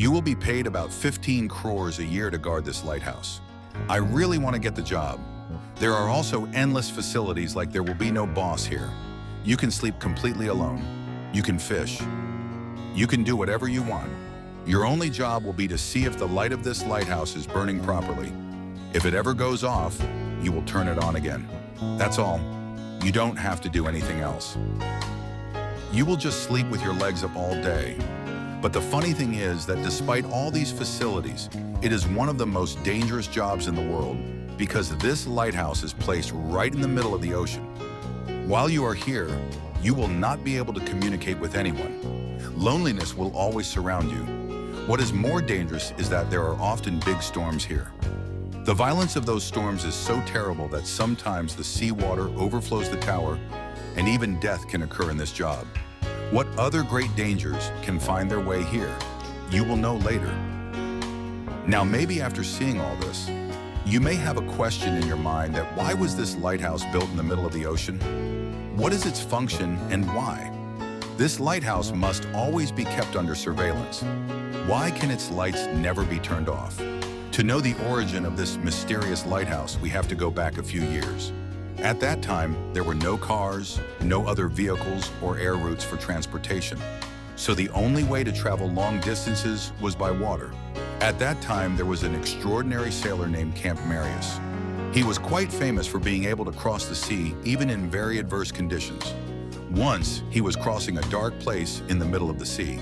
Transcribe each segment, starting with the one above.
You will be paid about 15 crores a year to guard this lighthouse. I really want to get the job. There are also endless facilities, like there will be no boss here. You can sleep completely alone. You can fish. You can do whatever you want. Your only job will be to see if the light of this lighthouse is burning properly. If it ever goes off, you will turn it on again. That's all. You don't have to do anything else. You will just sleep with your legs up all day. But the funny thing is that despite all these facilities, it is one of the most dangerous jobs in the world because this lighthouse is placed right in the middle of the ocean. While you are here, you will not be able to communicate with anyone. Loneliness will always surround you. What is more dangerous is that there are often big storms here. The violence of those storms is so terrible that sometimes the seawater overflows the tower, and even death can occur in this job. What other great dangers can find their way here? You will know later. Now, maybe after seeing all this, you may have a question in your mind that why was this lighthouse built in the middle of the ocean? What is its function and why? This lighthouse must always be kept under surveillance. Why can its lights never be turned off? To know the origin of this mysterious lighthouse, we have to go back a few years. At that time, there were no cars, no other vehicles or air routes for transportation. So the only way to travel long distances was by water. At that time, there was an extraordinary sailor named Camp Marius. He was quite famous for being able to cross the sea even in very adverse conditions. Once, he was crossing a dark place in the middle of the sea.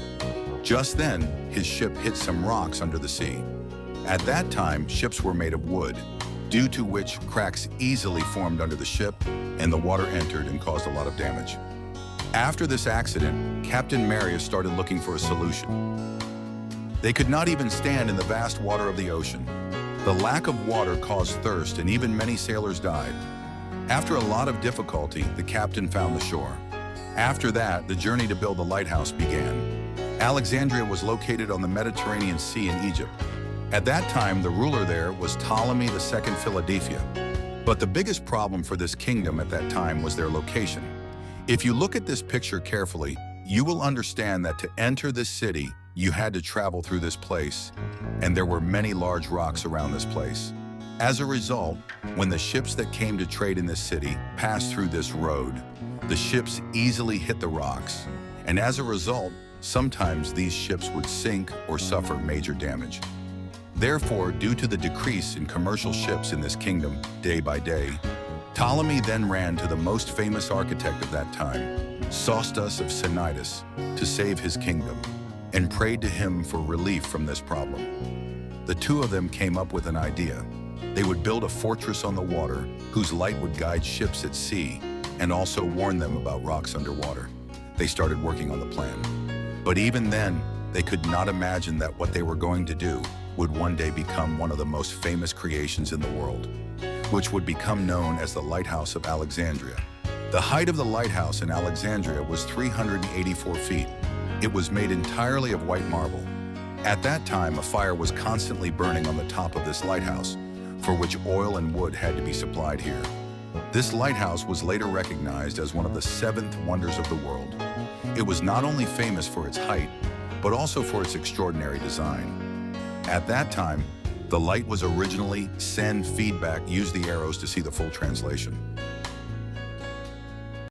Just then, his ship hit some rocks under the sea. At that time, ships were made of wood, due to which cracks easily formed under the ship and the water entered and caused a lot of damage. After this accident, Captain Marius started looking for a solution. They could not even stand in the vast water of the ocean. The lack of water caused thirst, and even many sailors died. After a lot of difficulty, the captain found the shore. After that, the journey to build the lighthouse began. Alexandria was located on the Mediterranean Sea in Egypt. At that time, the ruler there was Ptolemy II Philadelphia. But the biggest problem for this kingdom at that time was their location. If you look at this picture carefully, you will understand that to enter this city, you had to travel through this place, and there were many large rocks around this place. As a result, when the ships that came to trade in this city passed through this road, the ships easily hit the rocks, and as a result, sometimes these ships would sink or suffer major damage. Therefore, due to the decrease in commercial ships in this kingdom day by day, Ptolemy then ran to the most famous architect of that time, Sostus of Cnidus, to save his kingdom, and prayed to him for relief from this problem. The two of them came up with an idea. They would build a fortress on the water whose light would guide ships at sea and also warn them about rocks underwater. They started working on the plan. But even then, they could not imagine that what they were going to do would one day become one of the most famous creations in the world, which would become known as the Lighthouse of Alexandria. The height of the lighthouse in Alexandria was 384 feet. It was made entirely of white marble. At that time, a fire was constantly burning on the top of this lighthouse, for which oil and wood had to be supplied here. This lighthouse was later recognized as one of the 7th wonders of the world. It was not only famous for its height, but also for its extraordinary design. At that time, the light was originally send feedback, use the arrows to see the full translation.